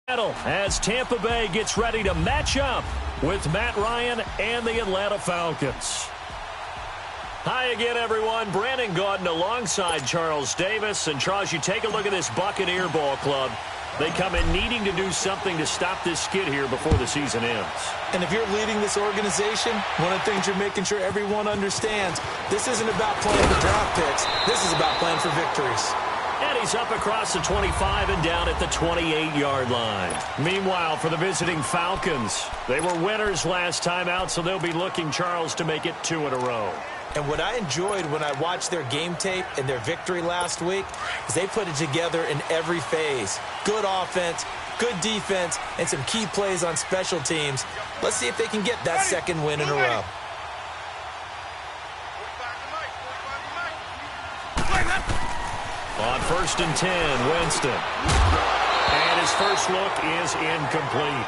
As Tampa Bay gets ready to match up with Matt Ryan and the Atlanta Falcons. Hi again, everyone. Brandon Gaudin alongside Charles Davis. And Charles, you take a look at this Buccaneer ball club. They come in needing to do something to stop this skid here before the season ends. And if you're leading this organization, one of the things you're making sure everyone understands, this isn't about playing for draft picks. This is about playing for victories. And he's up across the 25 and down at the 28-yard line. Meanwhile, for the visiting Falcons, they were winners last time out, so they'll be looking, Charles, to make it 2 in a row. And what I enjoyed when I watched their game tape and their victory last week is they put it together in every phase. Good offense, good defense, and some key plays on special teams. Let's see if they can get that second win in a row. On 1st and 10, Winston. And his first look is incomplete.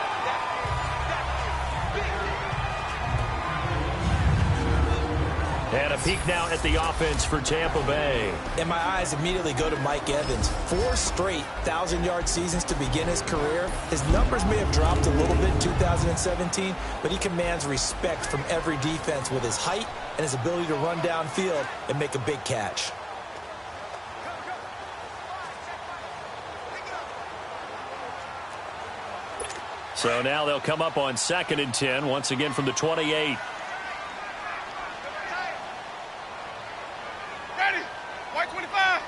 And a peek now at the offense for Tampa Bay. And my eyes immediately go to Mike Evans. 4 straight 1,000-yard seasons to begin his career. His numbers may have dropped a little bit in 2017, but he commands respect from every defense with his height and his ability to run downfield and make a big catch. So now they'll come up on 2nd and 10, once again from the 28. Ready. White 25.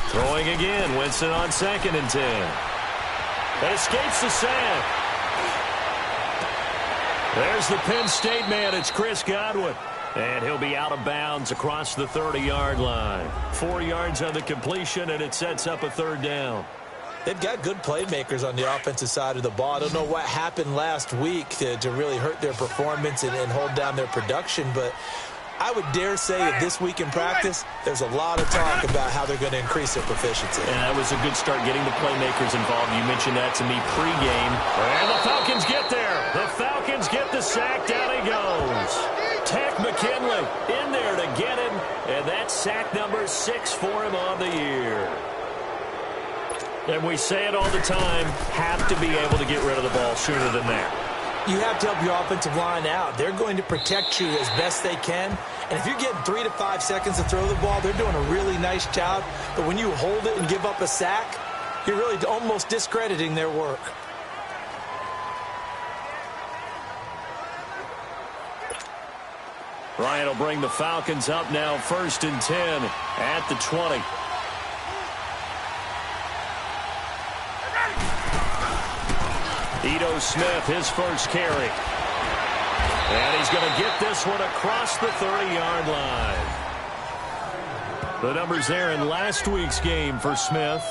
Throwing again, Winston on 2nd and 10. That escapes the sack. There's the Penn State man. It's Chris Godwin. And he'll be out of bounds across the 30-yard line. 4 yards on the completion, and it sets up a 3rd down. They've got good playmakers on the offensive side of the ball. I don't know what happened last week to really hurt their performance and hold down their production, but I would dare say that this week in practice, there's a lot of talk about how they're going to increase their proficiency. And that was a good start getting the playmakers involved. You mentioned that to me pregame. And the Falcons get there. The Falcons get the sack. Down he goes. Tech McKinley in there to get him. And that's sack number 6 for him on the year. And we say it all the time, have to be able to get rid of the ball sooner than that. You have to help your offensive line out. They're going to protect you as best they can. And if you're getting 3 to 5 seconds to throw the ball, they're doing a really nice job. But when you hold it and give up a sack, you're really almost discrediting their work. Ryan will bring the Falcons up now 1st and 10 at the 20. Ito Smith, his first carry. And he's going to get this one across the 30-yard line. The numbers there in last week's game for Smith.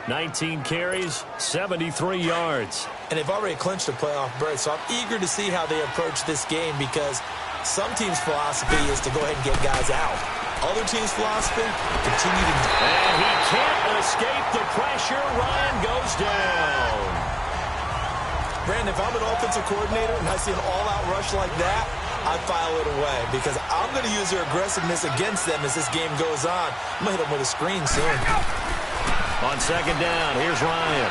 19 carries, 73 yards. And they've already clinched a playoff berth, so I'm eager to see how they approach this game because some teams' philosophy is to go ahead and get guys out. Other teams' philosophy, continue to... And he can't escape the pressure. Ryan goes down. Brandon, if I'm an offensive coordinator and I see an all-out rush like that, I file it away because I'm going to use their aggressiveness against them as this game goes on. I'm going to hit them with a screen soon. On 2nd down, here's Ryan.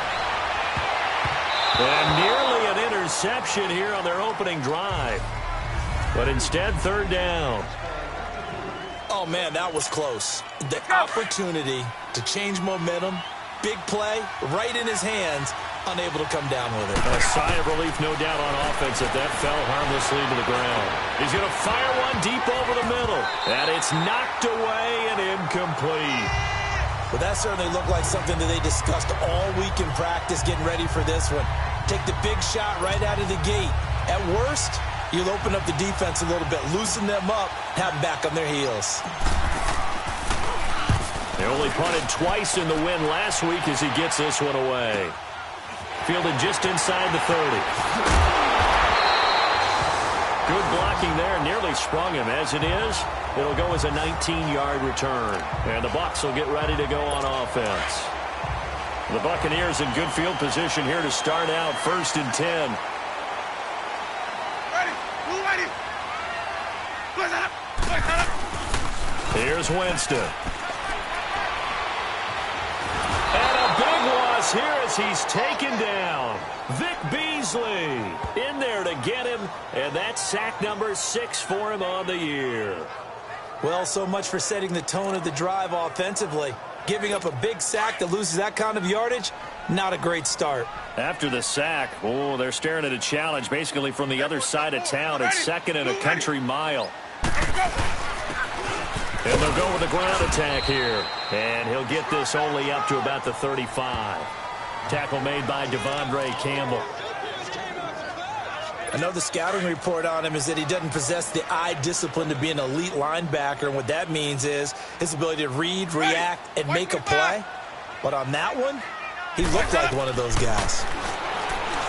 And nearly an interception here on their opening drive. But instead, 3rd down. Oh, man, that was close. The opportunity to change momentum, big play, right in his hands, unable to come down with it. A sigh of relief, no doubt, on offense if that fell harmlessly to the ground. He's going to fire one deep over the middle. And it's knocked away and incomplete. Well, that certainly looked like something that they discussed all week in practice getting ready for this one. Take the big shot right out of the gate. At worst, you'll open up the defense a little bit, loosen them up, have them back on their heels. They only punted twice in the win last week as he gets this one away. Fielded just inside the 30. Good blocking there. Nearly sprung him. As it is, it'll go as a 19-yard return. And the Bucs will get ready to go on offense. The Buccaneers in good field position here to start out 1st and 10. Here's Winston. And a big one loss here as he's taken down. Vic Beasley in there to get him, and that's sack number 6 for him on the year. Well, so much for setting the tone of the drive offensively. Giving up a big sack that loses that kind of yardage, not a great start. After the sack, oh, they're staring at a challenge basically from the other side of town. It's 2nd and a country mile. And they'll go with a ground attack here. And he'll get this only up to about the 35. Tackle made by Devondre Campbell. I know the scouting report on him is that he doesn't possess the eye discipline to be an elite linebacker, and what that means is his ability to read, react, and make a play. But on that one, he looked like one of those guys.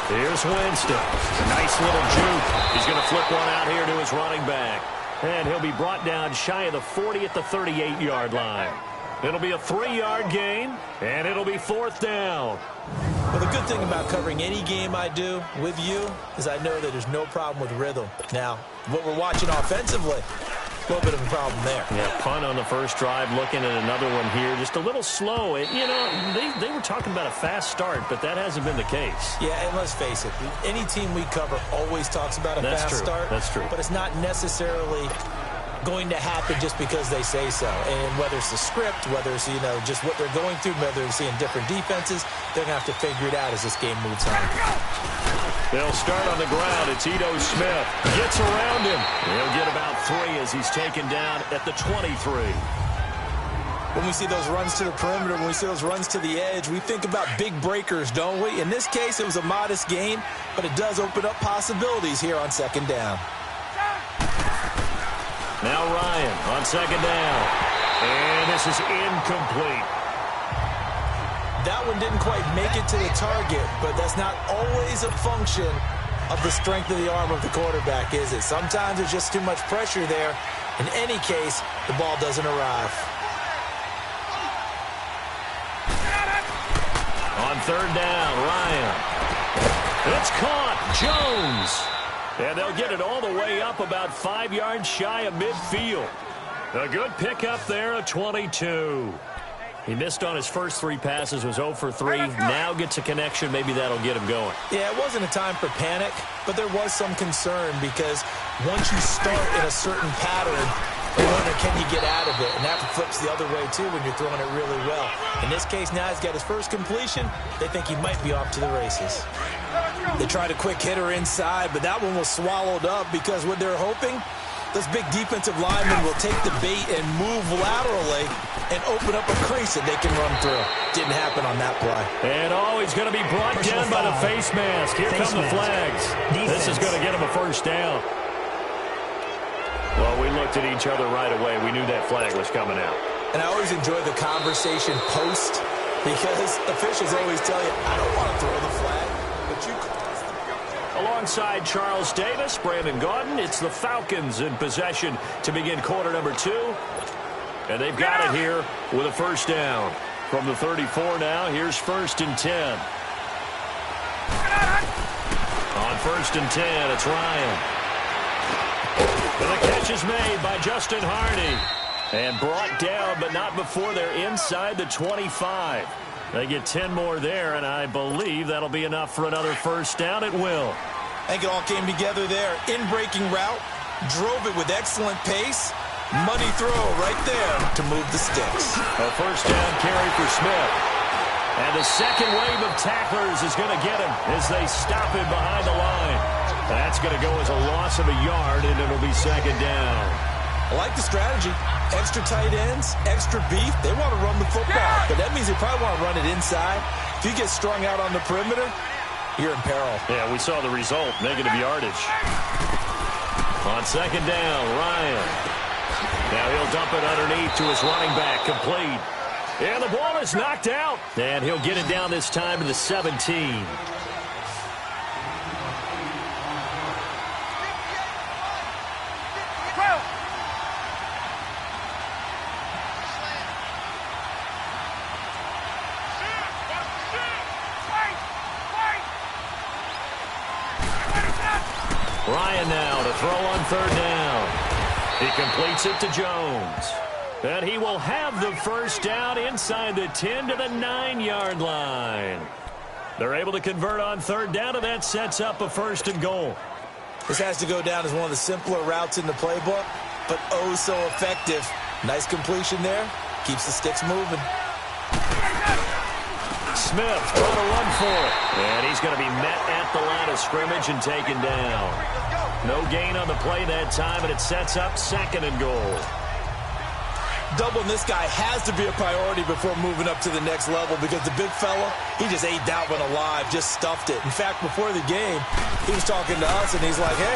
Here's Winston. A nice little juke. He's going to flip one out here to his running back. And he'll be brought down shy of the 40 at the 38-yard line. It'll be a 3-yard gain, and it'll be 4th down. Well, the good thing about covering any game I do with you is I know that there's no problem with rhythm. Now, what we're watching offensively, a little bit of a problem there. Yeah, punt on the first drive, looking at another one here. Just a little slow. You know, they were talking about a fast start, but that hasn't been the case. Yeah, and let's face it, any team we cover always talks about a fast start. That's true. But it's not necessarily going to happen just because they say so. And whether it's the script, whether it's, you know, just what they're going through, whether they're seeing different defenses, they're going to have to figure it out as this game moves on. They'll start on the ground. It's Ito Smith. Gets around him. He'll get about 3 as he's taken down at the 23. When we see those runs to the perimeter, when we see those runs to the edge, we think about big breakers, don't we? In this case, it was a modest gain, but it does open up possibilities here on 2nd down. Now Ryan on 2nd down. And this is incomplete. That one didn't quite make it to the target, but that's not always a function of the strength of the arm of the quarterback, is it? Sometimes there's just too much pressure there. In any case, the ball doesn't arrive. On 3rd down, Ryan. It's caught. Jones. And they'll get it all the way up about 5 yards shy of midfield. A good pickup there, a 22. He missed on his first 3 passes, was 0 for 3. Now gets a connection. Maybe that'll get him going. Yeah, it wasn't a time for panic, but there was some concern because once you start in a certain pattern, you wonder, can you get out of it? And that flips the other way, too, when you're throwing it really well. In this case, now he's got his first completion. They think he might be off to the races. They tried a quick hitter inside, but that one was swallowed up because what they're hoping, this big defensive lineman will take the bait and move laterally and open up a crease that they can run through. Didn't happen on that play. And he's going to be brought down by the face mask. Here come the flags. This is going to get him a 1st down. Well, we looked at each other right away. We knew that flag was coming out. And I always enjoy the conversation post because officials always tell you, I don't want to throw the flag, but you caused the... Alongside Charles Davis, Brandon Gaudin, it's the Falcons in possession to begin quarter number 2. And they've got it here with a 1st down. From the 34 now, here's 1st and 10. On 1st and 10, it's Ryan. And the catch is made by Justin Harney. And brought down, but not before they're inside the 25. They get 10 more there, and I believe that'll be enough for another 1st down. It will. I think it all came together there. In-breaking route, drove it with excellent pace. Money throw right there to move the sticks. A 1st down carry for Smith. And the second wave of tacklers is going to get him as they stop him behind the line. That's going to go as a loss of a yard, and it'll be 2nd down. I like the strategy. Extra tight ends, extra beef. They want to run the football, but that means they probably want to run it inside. If you get strung out on the perimeter, you're in peril. Yeah, we saw the result, negative yardage. On 2nd down, Ryan. Now he'll dump it underneath to his running back, complete. And the ball is knocked out. And he'll get it down this time to the 17. Ryan now to throw on 3rd down. He completes it to Jones. And he will have the first down inside the 10 to the 9-yard line. They're able to convert on third down, and that sets up a 1st and goal. This has to go down as one of the simpler routes in the playbook, but oh so effective. Nice completion there. Keeps the sticks moving. Smith going to run for it. And he's going to be met at the line of scrimmage and taken down. No gain on the play that time, and it sets up 2nd and goal. Doubling this guy has to be a priority before moving up to the next level because the big fella, he just ate that one alive, just stuffed it. In fact, before the game, he was talking to us, and he's like, hey,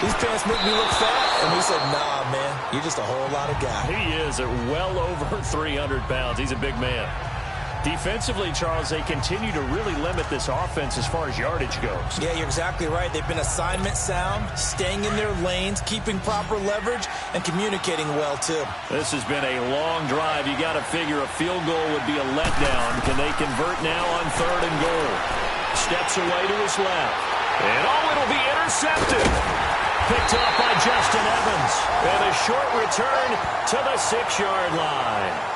these pants make me look fat. And we said, nah, man, you're just a whole lot of guy. He is at well over 300 pounds. He's a big man. Defensively, Charles, they continue to really limit this offense as far as yardage goes. Yeah, you're exactly right. They've been assignment sound, staying in their lanes, keeping proper leverage, and communicating well, too. This has been a long drive. You got to figure a field goal would be a letdown. Can they convert now on 3rd and goal? Steps away to his left. And it'll be intercepted. Picked off by Justin Evans. And a short return to the 6-yard line.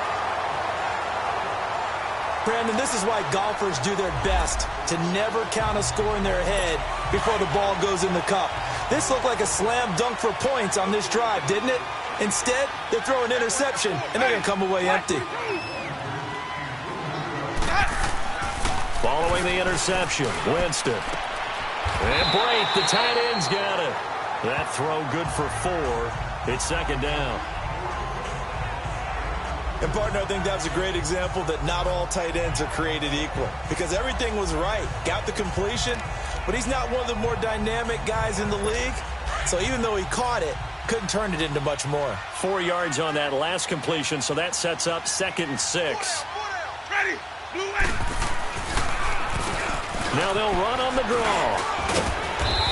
Brandon, this is why golfers do their best to never count a score in their head before the ball goes in the cup. This looked like a slam dunk for points on this drive, didn't it? Instead, they throw an interception, and they're going to come away empty. Following the interception, Winston. And Brate, the tight end's got it. That throw good for 4. It's 2nd down. And, partner, I think that was a great example that not all tight ends are created equal because everything was right. Got the completion, but he's not one of the more dynamic guys in the league. So even though he caught it, couldn't turn it into much more. 4 yards on that last completion, so that sets up 2nd and 6. Ready. Blue ready. Now they'll run on the draw.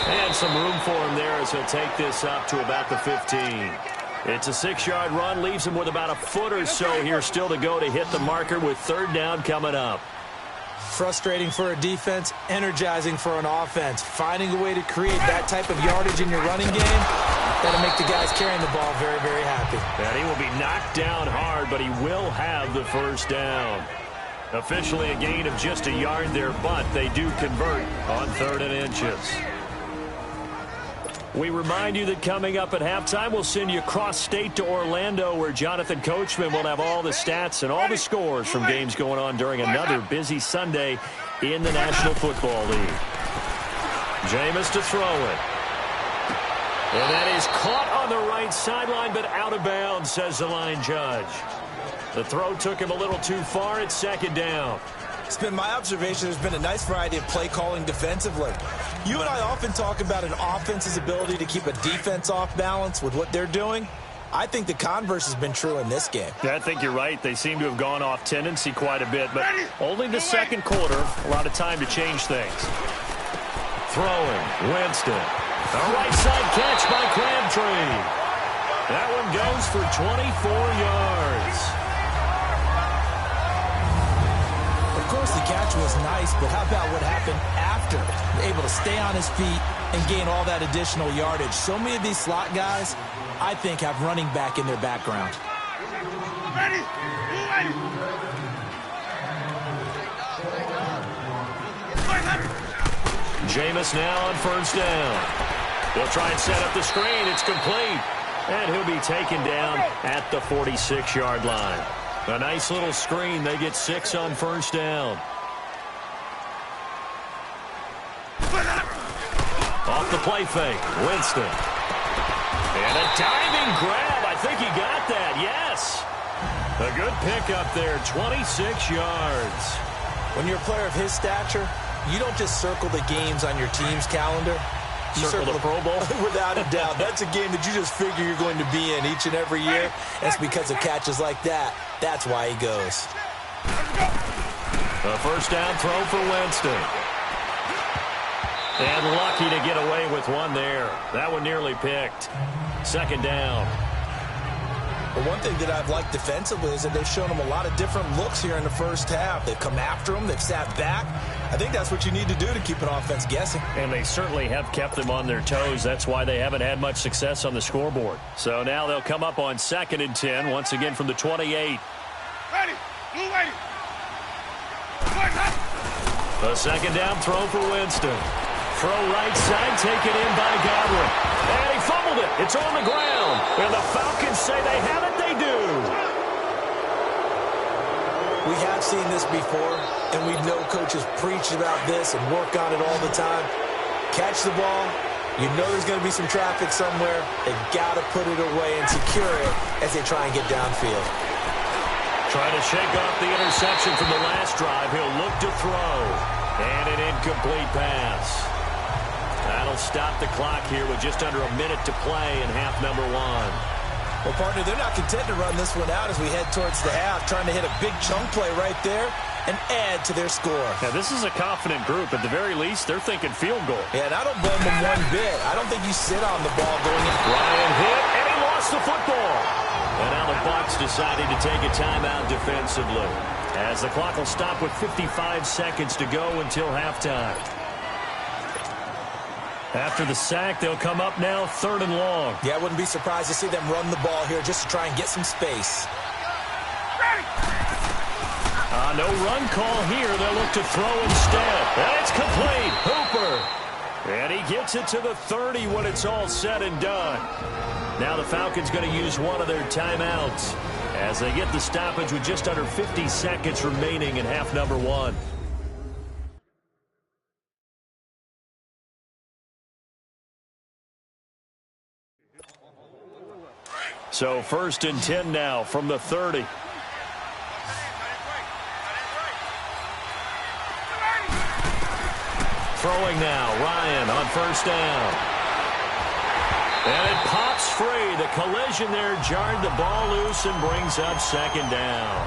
And some room for him there as he'll take this up to about the 15. It's a 6-yard run, leaves him with about a foot or so here still to go to hit the marker with 3rd down coming up. Frustrating for a defense, energizing for an offense. Finding a way to create that type of yardage in your running game, that'll make the guys carrying the ball very, very happy. And he will be knocked down hard, but he will have the 1st down. Officially a gain of just a yard there, but they do convert on 3rd and inches. We remind you that coming up at halftime, we'll send you across state to Orlando, where Jonathan Coachman will have all the stats and all the scores from games going on during another busy Sunday in the National Football League. Jameis to throw it. And that is caught on the right sideline, but out of bounds, says the line judge. The throw took him a little too far. It's 2nd down. It's been my observation there's been a nice variety of play calling defensively. You and I often talk about an offense's ability to keep a defense off balance with what they're doing. I think the converse has been true in this game. Yeah, I think you're right. They seem to have gone off tendency quite a bit, but only the 2nd quarter. A lot of time to change things. Throwing, Winston. A right side catch by Crabtree. That one goes for 24 yards. Of course, the catch was nice, but how about what happened after? Able to stay on his feet and gain all that additional yardage. So many of these slot guys, I think, have running back in their background. Ready. Jameis now on 1st down. They'll try and set up the screen. It's complete. And he'll be taken down at the 46-yard line. A nice little screen. They get 6 on 1st down. Off the play fake, Winston. And a diving grab. I think he got that, yes. A good pickup there, 26 yards. When you're a player of his stature, you don't just circle the games on your team's calendar. You circle the Pro Bowl? Without a doubt. That's a game that you just figure you're going to be in each and every year. That's because of catches like that. That's why he goes. A 1st down throw for Winston. And lucky to get away with one there. That one nearly picked. 2nd down. Well, one thing that I've liked defensively is that they've shown them a lot of different looks here in the first half. They've come after them. They've sat back. I think that's what you need to do to keep an offense guessing. And they certainly have kept them on their toes. That's why they haven't had much success on the scoreboard. So now they'll come up on 2nd and 10, once again from the 28. Ready. Blue ready. The second down throw for Winston. Throw right side, taken in by Godwin. And he fumbled it. It's on the ground. And the Falcons say they have it. They do. We have seen this before, and we know coaches preach about this and work on it all the time. Catch the ball. You know there's going to be some traffic somewhere. They've got to put it away and secure it as they try and get downfield. Trying to shake off the interception from the last drive. He'll look to throw. And an incomplete pass. That'll stop the clock here with just under a minute to play in half number 1. Well, partner, they're not content to run this one out as we head towards the half, trying to hit a big chunk play right there and add to their score. Now, this is a confident group. At the very least, they're thinking field goal. Yeah, and I don't blame them one bit. I don't think you sit on the ball going in. Ryan hit, and he lost the football. And now the Bucs decided to take a timeout defensively, as the clock will stop with 55 seconds to go until halftime. After the sack, they'll come up now 3rd and long. Yeah, I wouldn't be surprised to see them run the ball here just to try and get some space. No run call here. They'll look to throw instead. And it's complete. Hooper. And he gets it to the 30 when it's all said and done. Now the Falcons going to use one of their timeouts as they get the stoppage with just under 50 seconds remaining in half number 1. So 1st and 10 now from the 30. Throwing now, Ryan on 1st down. And it pops free. The collision there jarred the ball loose and brings up 2nd down.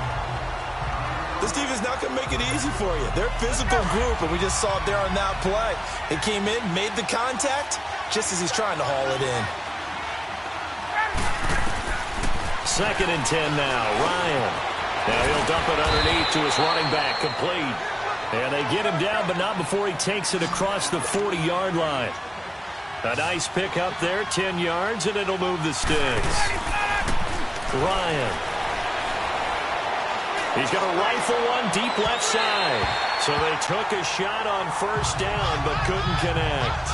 This team is not going to make it easy for you. They're a physical group, and we just saw it there on that play. They came in, made the contact, just as he's trying to haul it in. 2nd and 10 now, Ryan. Now he'll dump it underneath to his running back, complete. And they get him down, but not before he takes it across the 40-yard line. A nice pick up there, 10 yards, and it'll move the sticks. Ryan. He's going to rifle one deep left side. So they took a shot on 1st down, but couldn't connect.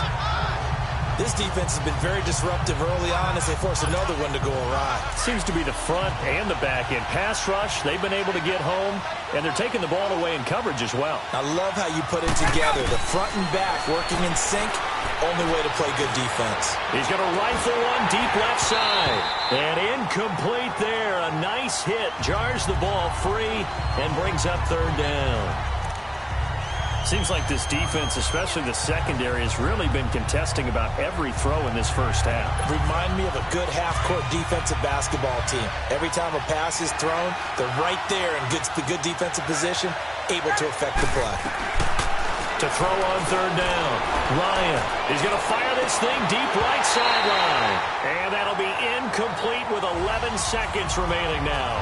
This defense has been very disruptive early on as they force another one to go awry. Seems to be the front and the back end. Pass rush, they've been able to get home, and they're taking the ball away in coverage as well. I love how you put it together. The front and back working in sync, only way to play good defense. He's going to rifle one deep left side. And incomplete there. A nice hit. Jars the ball free and brings up 3rd down. Seems like this defense, especially the secondary, has really been contesting about every throw in this first half. Remind me of a good half-court defensive basketball team. Every time a pass is thrown, they're right there in the good defensive position, able to affect the play. To throw on 3rd down, Ryan is going to fire this thing deep right sideline. And that'll be incomplete with 11 seconds remaining now.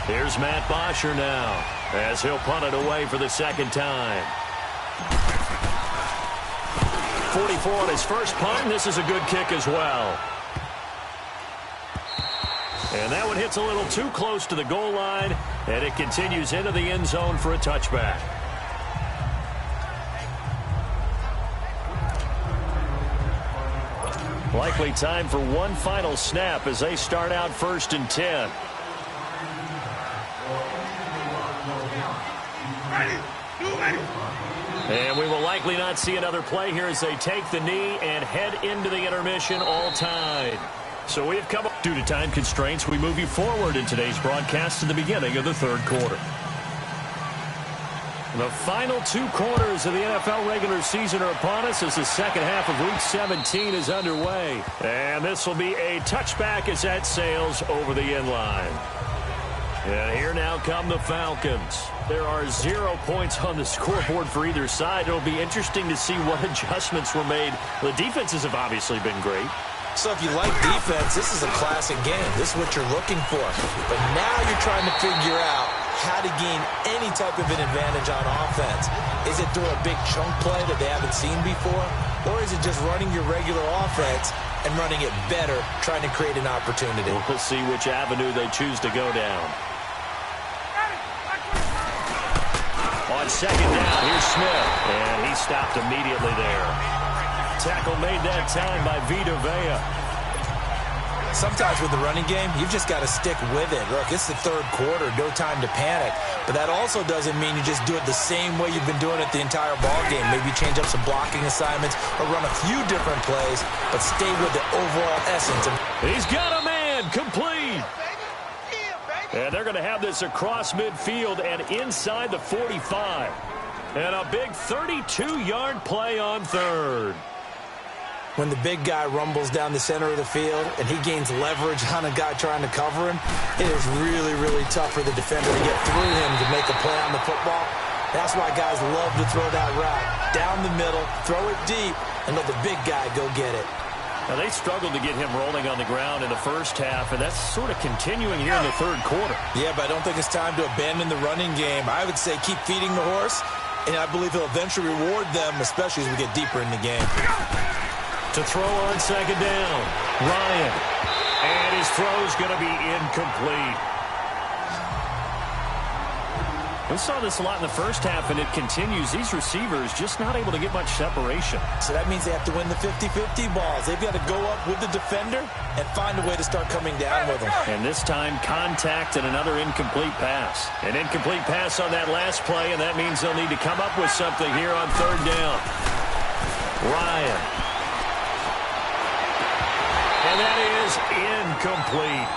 Here's Matt Bosher now as he'll punt it away for the 2nd time. 44 on his first punt, and this is a good kick as well. And that one hits a little too close to the goal line, and it continues into the end zone for a touchback. Likely time for one final snap as they start out 1st and 10. And we will likely not see another play here as they take the knee and head into the intermission, all tied. So we have come up. Due to time constraints, we move you forward in today's broadcast to the beginning of the 3rd quarter. The final 2 quarters of the NFL regular season are upon us as the 2nd half of Week 17 is underway. And this will be a touchback as that sails over the end line. And here now come the Falcons. There are 0 points on the scoreboard for either side. It'll be interesting to see what adjustments were made. The defenses have obviously been great. So if you like defense, this is a classic game. This is what you're looking for. But now you're trying to figure out how to gain any type of an advantage on offense. Is it through a big chunk play that they haven't seen before? Or is it just running your regular offense and running it better, trying to create an opportunity? We'll see which avenue they choose to go down. On second down, here's Smith. And he stopped immediately there. Tackle made that time by Vita Vea. Sometimes with the running game, you've just got to stick with it. Look, it's the third quarter, no time to panic. But that also doesn't mean you just do it the same way you've been doing it the entire ball game. Maybe change up some blocking assignments or run a few different plays, but stay with the overall essence. He's got a man, complete. And they're going to have this across midfield and inside the 45. And a big 32-yard play on third. When the big guy rumbles down the center of the field and he gains leverage on a guy trying to cover him, it is really, really tough for the defender to get through him to make a play on the football. That's why guys love to throw that route. Down the middle, throw it deep, and let the big guy go get it. Now, they struggled to get him rolling on the ground in the first half, and that's sort of continuing here in the third quarter. Yeah, but I don't think it's time to abandon the running game. I would say keep feeding the horse, and I believe he'll eventually reward them, especially as we get deeper in the game. To throw on second down, Ryan. And his throw's going to be incomplete. We saw this a lot in the first half, and it continues. These receivers just not able to get much separation. So that means they have to win the 50-50 balls. They've got to go up with the defender and find a way to start coming down with them. And this time, contact and another incomplete pass. An incomplete pass on that last play, and that means they'll need to come up with something here on third down. Ryan. And that is incomplete.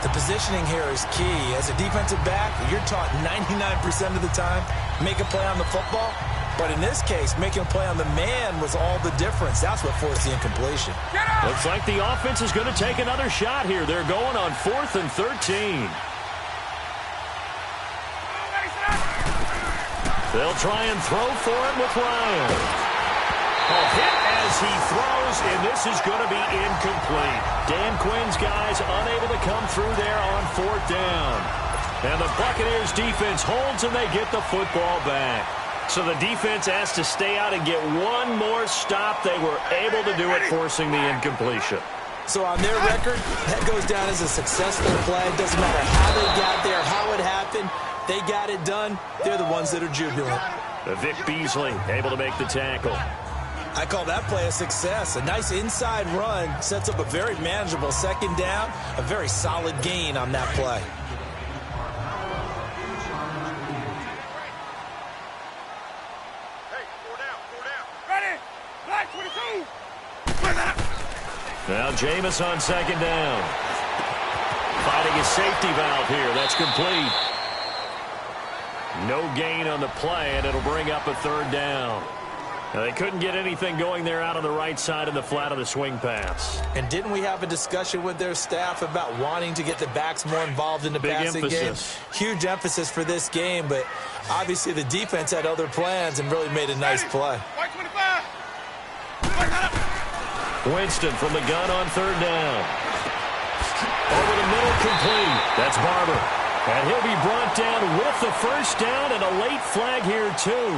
The positioning here is key. As a defensive back, you're taught 99% of the time, make a play on the football. But in this case, making a play on the man was all the difference. That's what forced the incompletion. Looks like the offense is going to take another shot here. They're going on 4th and 13. They'll try and throw for it with Ryan. A hit as he throws, and this is going to be incomplete. Dan Quinn's guys unable to come through there on 4th down. And the Buccaneers defense holds, and they get the football back. So the defense has to stay out and get one more stop. They were able to do it, forcing the incompletion. So on their record, that goes down as a successful play. It doesn't matter how they got there, how it happened. They got it done. They're the ones that are jubilant. Vic Beasley able to make the tackle. I call that play a success. A nice inside run sets up a very manageable second down, a very solid gain on that play. Hey, 4 down. Ready? Black 22. Bring that up. Now Jameis on second down. Fighting a safety valve here. That's complete. No gain on the play, and it'll bring up a third down. Now, they couldn't get anything going there out on the right side of the flat of the swing pass. And didn't we have a discussion with their staff about wanting to get the backs more involved in the passing game? Huge emphasis for this game, but obviously the defense had other plans and really made a nice play. White 25. Bring that up. Winston from the gun on third down. Over the middle, complete. That's Barber. And he'll be brought down with the first down and a late flag here, too.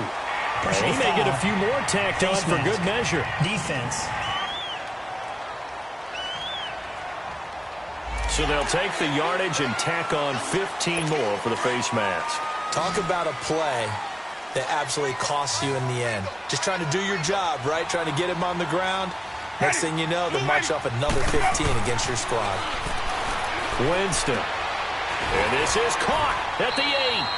He may get a few more tacked on for good measure. Defense. So they'll take the yardage and tack on 15 more for the face mask. Talk about a play that absolutely costs you in the end. Just trying to do your job, right? Trying to get him on the ground. Next thing you know, they'll march off another 15 against your squad. Winston. And this is caught at the 8.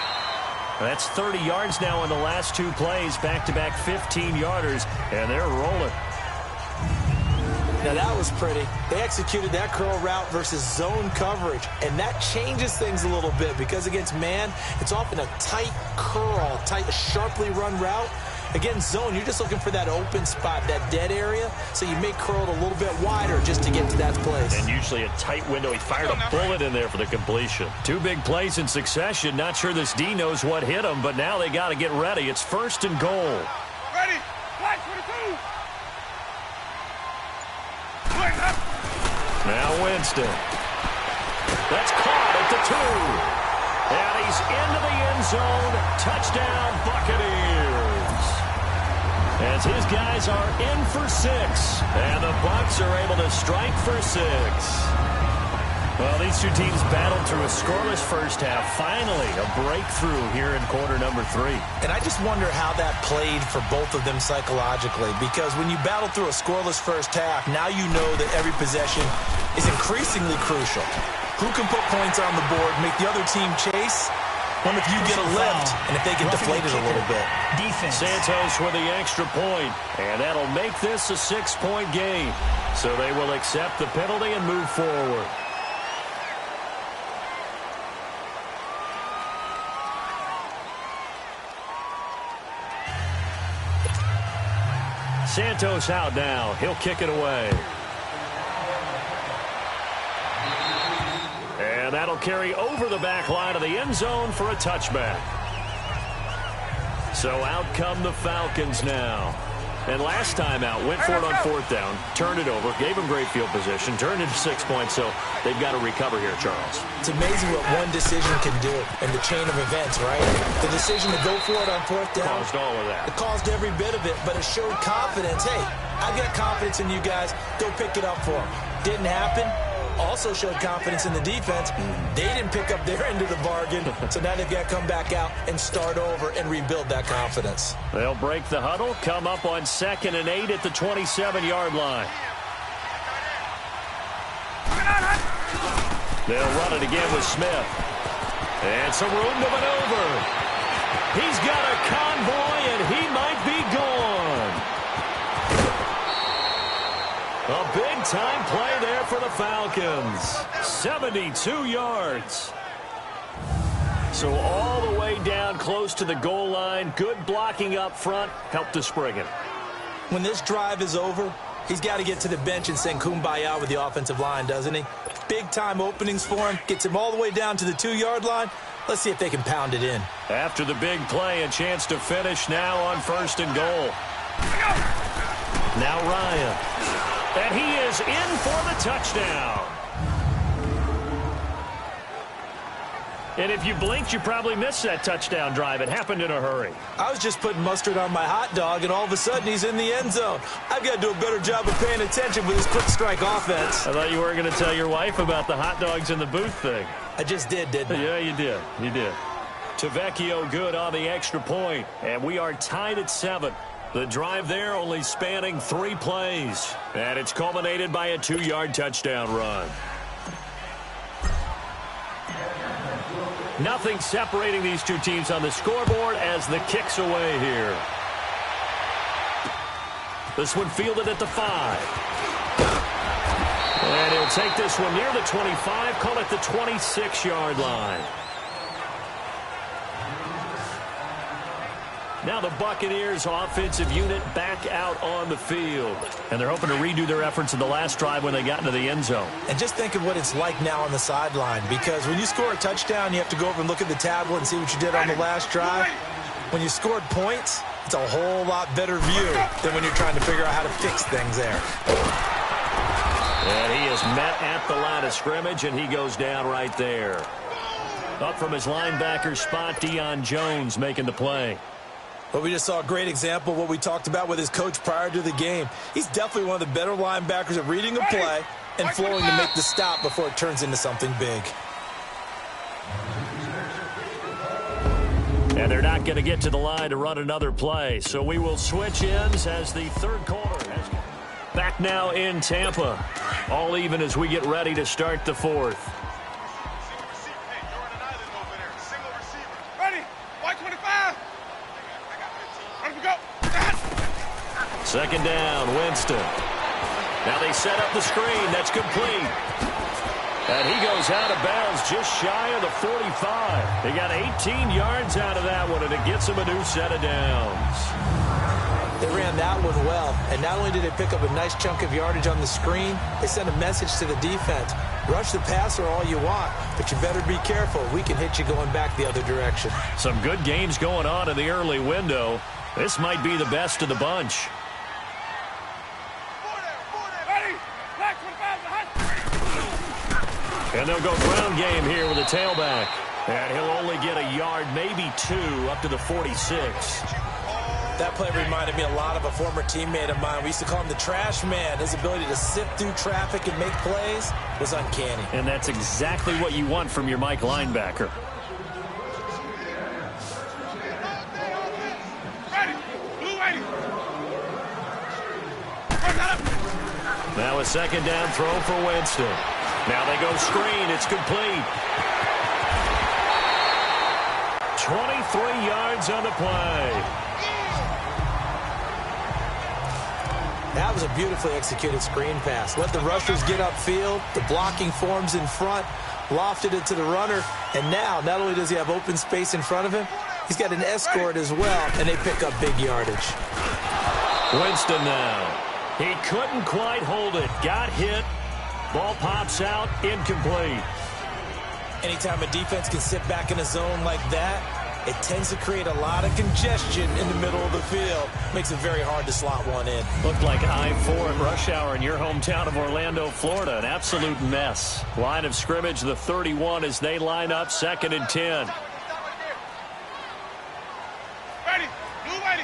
That's 30 yards now in the last two plays, back-to-back 15-yarders, and they're rolling. Now, that was pretty. They executed that curl route versus zone coverage, and that changes things a little bit because against man, it's often a tight curl, tight, sharply run route. Against zone, you're just looking for that open spot, that dead area, so you may curl it a little bit wider just to get to that place. And usually a tight window. He fired a bullet in there for the completion. Two big plays in succession. Not sure this D knows what hit him, but now they got to get ready. It's 1st and goal. Ready? Black 22. Winston. That's caught at the 2. And he's into the end zone. Touchdown, Buccaneers. As his guys are in for 6. And the Bucs are able to strike for 6. Well, these two teams battled through a scoreless first half. Finally, a breakthrough here in quarter number 3. And I just wonder how that played for both of them psychologically. Because when you battle through a scoreless first half, now you know that every possession is increasingly crucial. Who can put points on the board, make the other team chase? What if you get a lift and if they get deflated a little bit? Defense. Santos with the extra point, and that'll make this a 6-point game. So they will accept the penalty and move forward. Santos out now. He'll kick it away. And that'll carry over the back line of the end zone for a touchback. So out come the Falcons now. And last time out, went for it on 4th down, turned it over, gave them great field position, turned it to 6 points, so they've got to recover here, Charles. It's amazing what one decision can do in the chain of events, right? The decision to go for it on 4th down. Caused all of that. It caused every bit of it, but it showed confidence. Hey, I've got confidence in you guys. Go pick it up for them. Didn't happen. Also showed confidence in the defense. They didn't pick up their end of the bargain, so now they've got to come back out and start over and rebuild that confidence. They'll break the huddle, come up on 2nd and 8 at the 27-yard line. They'll run it again with Smith. And some room to maneuver. He's got a convoy, and he might be gone. A big-time play there for the Falcons. 72 yards. So all the way down close to the goal line. Good blocking up front. Helped to spring it. When this drive is over, he's got to get to the bench and sing Kumbaya with the offensive line, doesn't he? Big-time openings for him. Gets him all the way down to the 2-yard line. Let's see if they can pound it in. After the big play, a chance to finish now on 1st and goal. Now Ryan. And he is in for the touchdown. And if you blinked, you probably missed that touchdown drive. It happened in a hurry. I was just putting mustard on my hot dog, and all of a sudden he's in the end zone. I've got to do a better job of paying attention with this quick strike offense. I thought you weren't going to tell your wife about the hot dogs in the booth thing. I just did, didn't I? Yeah, you did. You did. Tavecchio good on the extra point, and we are tied at 7. The drive there only spanning 3 plays. And it's culminated by a 2-yard touchdown run. Nothing separating these two teams on the scoreboard as the kick's away here. This one fielded at the 5. And he'll take this one near the 25, call it the 26-yard line. Now the Buccaneers offensive unit back out on the field. And they're hoping to redo their efforts in the last drive when they got into the end zone. And just think of what it's like now on the sideline. Because when you score a touchdown, you have to go over and look at the tablet and see what you did on the last drive. When you scored points, it's a whole lot better view than when you're trying to figure out how to fix things there. And he is met at the line of scrimmage, and he goes down right there. Up from his linebacker spot, Deion Jones making the play. But we just saw a great example of what we talked about with his coach prior to the game. He's definitely one of the better linebackers at reading a play and flowing to make the stop before it turns into something big. And they're not going to get to the line to run another play. So we will switch ends as the third quarter. Back now in Tampa. All even as we get ready to start the fourth. Second down, Winston. Now they set up the screen. That's complete. And he goes out of bounds just shy of the 45. They got 18 yards out of that one, and it gets him a new set of downs. They ran that one well, and not only did they pick up a nice chunk of yardage on the screen, they sent a message to the defense. Rush the passer all you want, but you better be careful. We can hit you going back the other direction. Some good games going on in the early window. This might be the best of the bunch. And they'll go ground game here with a tailback. And he'll only get a yard, maybe 2, up to the 46. That play reminded me a lot of a former teammate of mine. We used to call him the trash man. His ability to sift through traffic and make plays was uncanny. And that's exactly what you want from your Mike linebacker. Now a second down throw for Winston. Now they go screen. It's complete. 23 yards on the play. That was a beautifully executed screen pass. Let the rushers get upfield. The blocking forms in front. Lofted it to the runner. And now, not only does he have open space in front of him, he's got an escort as well, and they pick up big yardage. Winston now. He couldn't quite hold it. Got hit. Ball pops out. Incomplete. Anytime a defense can sit back in a zone like that, it tends to create a lot of congestion in the middle of the field. Makes it very hard to slot one in. Looked like I-4 at rush hour in your hometown of Orlando, Florida. An absolute mess. Line of scrimmage, the 31 as they line up 2nd and 10. Ready. Blue ready.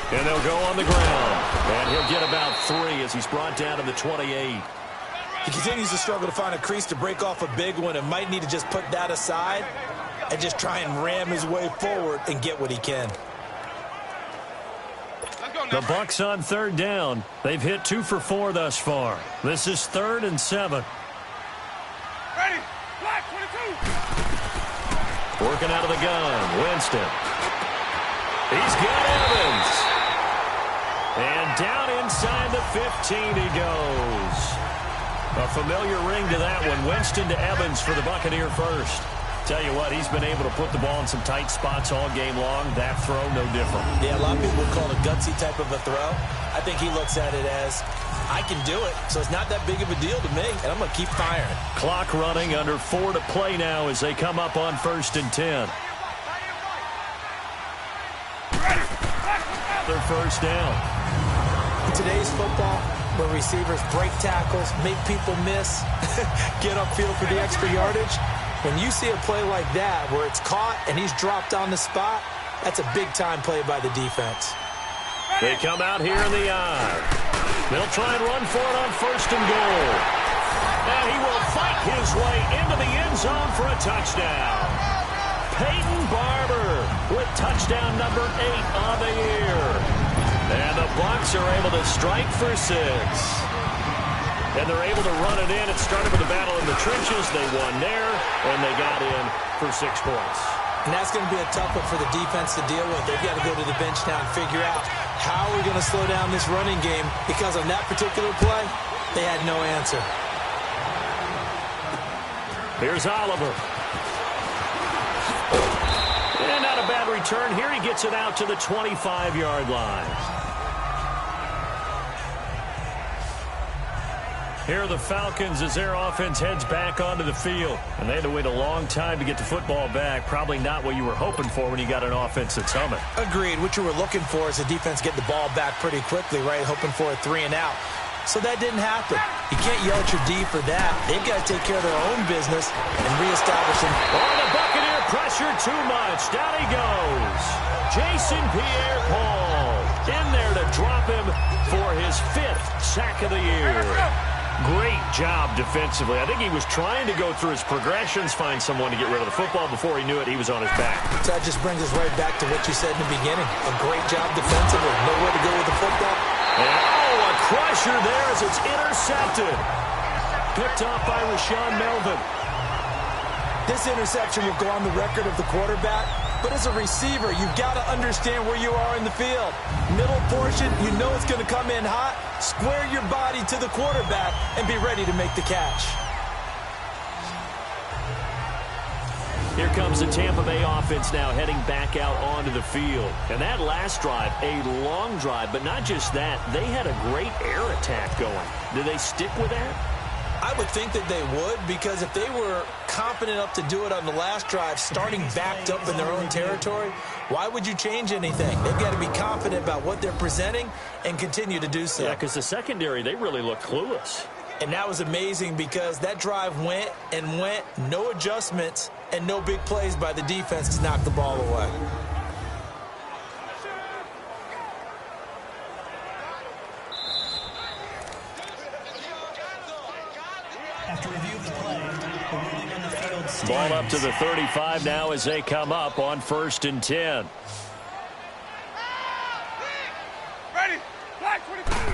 And they'll go on the ground. And he'll get about 3 as he's brought down to the 28. He continues to struggle to find a crease to break off a big one and might need to just put that aside and just try and ram his way forward and get what he can. The Bucs on 3rd down. They've hit 2 for 4 thus far. This is 3rd and 7. Ready. Black 22. Working out of the gun. Winston. He's got Evans. And down inside the 15 he goes. A familiar ring to that one. Winston to Evans for the Buccaneer first. Tell you what, he's been able to put the ball in some tight spots all game long. That throw, no different. Yeah, a lot of people would call it a gutsy type of a throw. I think he looks at it as, I can do it, so it's not that big of a deal to me, and I'm going to keep firing. Clock running, under 4 to play now as they come up on 1st and 10. Their first down. In today's football, where receivers break tackles, make people miss, get upfield for the extra yardage, when you see a play like that where it's caught and he's dropped on the spot, that's a big-time play by the defense. They come out here in the eye. They'll try and run for it on 1st and goal. And he will fight his way into the end zone for a touchdown. Peyton Barber with touchdown number 8 on the year. And the Bucs are able to strike for 6. And they're able to run it in. It started with a battle in the trenches. They won there, and they got in for 6 points. And that's going to be a tough one for the defense to deal with. They've got to go to the bench now and figure out how are we going to slow down this running game, because on that particular play, they had no answer. Here's Oliver. And not a bad return. Here he gets it out to the 25-yard line. Here are the Falcons as their offense heads back onto the field. And they had to wait a long time to get the football back. Probably not what you were hoping for when you got an offense that's humming. Agreed. What you were looking for is the defense getting the ball back pretty quickly, right? Hoping for a 3 and out. So that didn't happen. You can't yell at your D for that. They've got to take care of their own business and reestablish them. Oh, the Buccaneer pressure too much. Down he goes. Jason Pierre-Paul in there to drop him for his 5th sack of the year. Great job defensively. I think he was trying to go through his progressions, find someone to get rid of the football. Before he knew it, he was on his back. So that just brings us right back to what you said in the beginning. A great job defensively. Nowhere to go with the football. And, oh, a crusher there as it's intercepted. Picked off by Rashawn Melvin. This interception will go on the record of the quarterback. But as a receiver, you've got to understand where you are in the field. Middle portion, you know it's going to come in hot. Square your body to the quarterback and be ready to make the catch. Here comes the Tampa Bay offense now heading back out onto the field. And that last drive, a long drive, but not just that. They had a great air attack going. Do they stick with that? I would think that they would, because if they were confident enough to do it on the last drive, starting backed up in their own territory, why would you change anything? They've got to be confident about what they're presenting and continue to do so. Yeah, because the secondary, they really look clueless. And that was amazing because that drive went and went, no adjustments and no big plays by the defense to knock the ball away. After review of the play, the ruling on the field stands. Ball up to the 35 now as they come up on 1st and 10. Ready. Black 25.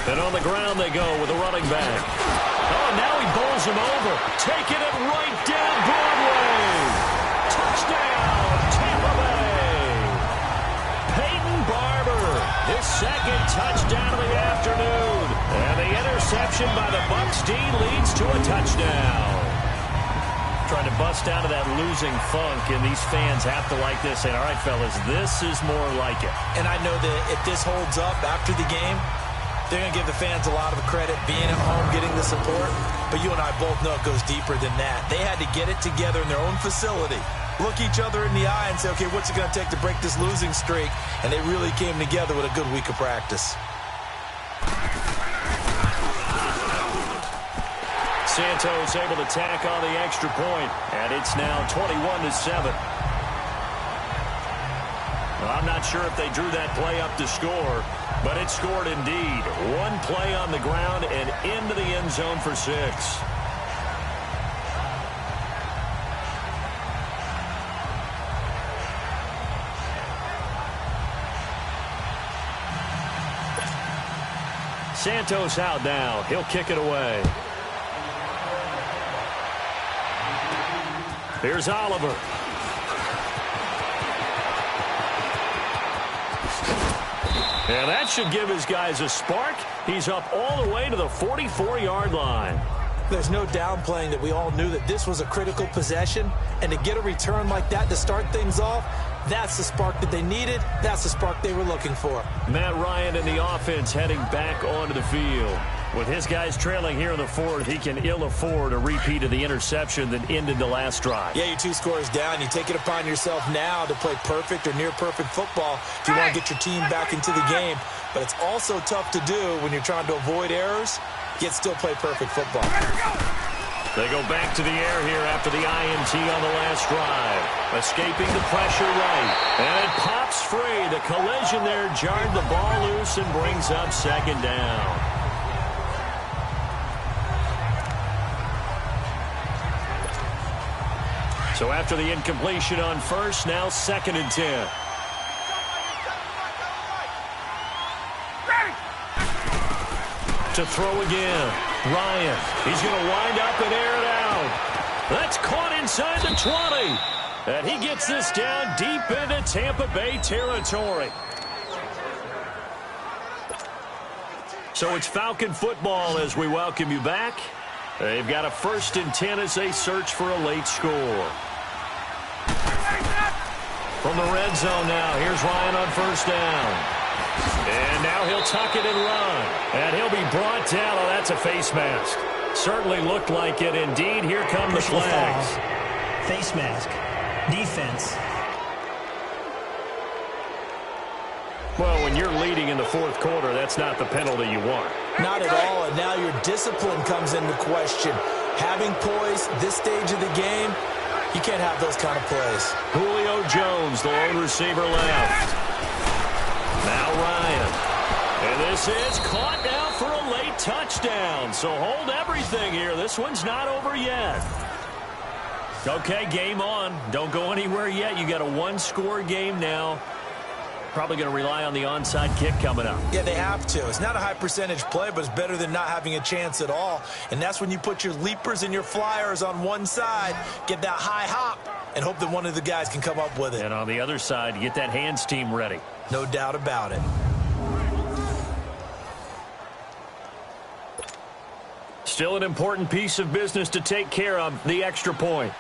And on the ground they go with a running back. Oh, now he bowls him over. Taking it right down Broadway. Touchdown, Tampa Bay. Peyton Barber, his 2nd touchdown of the afternoon. And the interception by the Bucs D leads to a touchdown. Trying to bust out of that losing funk, and these fans have to like this. And all right, fellas, this is more like it. And I know that if this holds up after the game, they're going to give the fans a lot of credit being at home, getting the support. But you and I both know it goes deeper than that. They had to get it together in their own facility, look each other in the eye and say, okay, what's it going to take to break this losing streak? And they really came together with a good week of practice. Santos able to tack on the extra point, and it's now 21-7. Well, I'm not sure if they drew that play up to score, but it scored indeed. One play on the ground and into the end zone for 6. Santos out now. He'll kick it away. Here's Oliver. And that should give his guys a spark. He's up all the way to the 44-yard line. There's no downplaying that we all knew that this was a critical possession. And to get a return like that to start things off, that's the spark that they needed. That's the spark they were looking for. Matt Ryan and the offense heading back onto the field. With his guys trailing here in the 4th, he can ill afford a repeat of the interception that ended the last drive. Yeah, you're 2 scores down. You take it upon yourself now to play perfect or near-perfect football if you want to get your team back into the game. But it's also tough to do when you're trying to avoid errors, yet still play perfect football. They go back to the air here after the INT on the last drive. Escaping the pressure right. And it pops free. The collision there jarred the ball loose and brings up 2nd down. So after the incompletion on 1st, now 2nd and 10. To throw again. Ryan. He's going to wind up and air it out. That's caught inside the 20. And he gets this down deep into Tampa Bay territory. So it's Falcon football as we welcome you back. They've got a 1st and 10 as they search for a late score. From the red zone now, here's Ryan on 1st down. And now he'll tuck it and run. And he'll be brought down. Oh, that's a face mask. Certainly looked like it. Indeed, here come the flags. Face mask. Defense. Well, when you're leading in the 4th quarter, that's not the penalty you want. Not at all, and now your discipline comes into question. Having poise this stage of the game, you can't have those kind of plays. Julio Jones, the lone receiver left. Now Ryan. And this is caught now for a late touchdown. So hold everything here. This one's not over yet. Okay, game on. Don't go anywhere yet. You got a 1-score game now. Probably going to rely on the onside kick coming up. Yeah, they have to. It's not a high percentage play, but it's better than not having a chance at all. And that's when you put your leapers and your flyers on one side, get that high hop, and hope that one of the guys can come up with it. And on the other side, get that hands team ready. No doubt about it. Still an important piece of business to take care of, the extra point.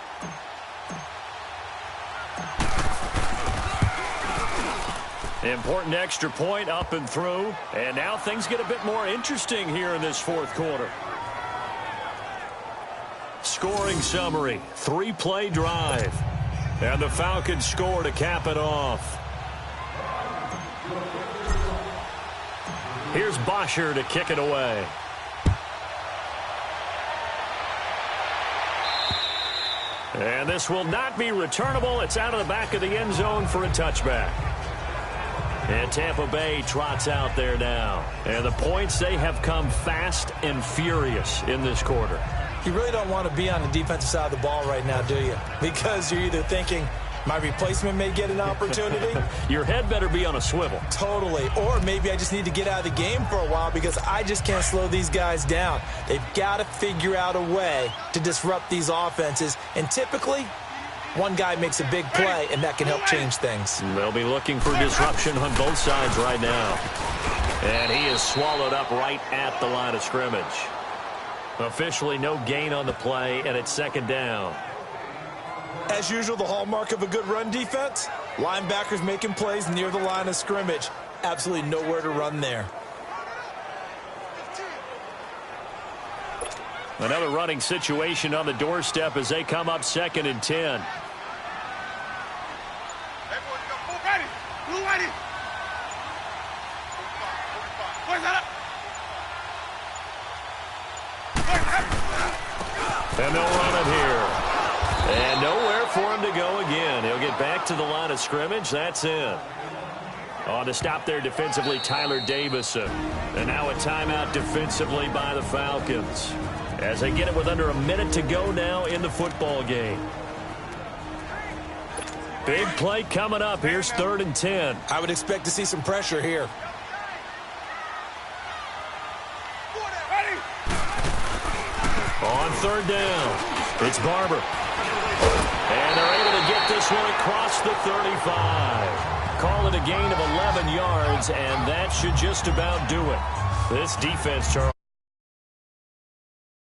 Important extra point up and through. And now things get a bit more interesting here in this 4th quarter. Scoring summary, 3-play drive. And the Falcons score to cap it off. Here's Bosher to kick it away. And this will not be returnable. It's out of the back of the end zone for a touchback. And Tampa Bay trots out there now. And the points, they have come fast and furious in this quarter. You really don't want to be on the defensive side of the ball right now, do you? Because you're either thinking, my replacement may get an opportunity. Your head better be on a swivel. Totally. Or maybe I just need to get out of the game for a while because I just can't slow these guys down. They've got to figure out a way to disrupt these offenses. And typically, one guy makes a big play, and that can help change things. They'll be looking for disruption on both sides right now. And he is swallowed up right at the line of scrimmage. Officially no gain on the play, and it's second down. As usual, the hallmark of a good run defense, linebackers making plays near the line of scrimmage. Absolutely nowhere to run there. Another running situation on the doorstep as they come up 2nd and 10. Ready. Blue ready. Boys, head up. And they'll run it here. And nowhere for him to go again. He'll get back to the line of scrimmage. That's in. On the stop there defensively, Tyler Davison. And now a timeout defensively by the Falcons. As they get it with under a minute to go now in the football game. Big play coming up. Here's 3rd and 10. I would expect to see some pressure here. On 3rd down, it's Barber. And they're able to get this one across the 35. Call it a gain of 11 yards, and that should just about do it. This defense, Charles,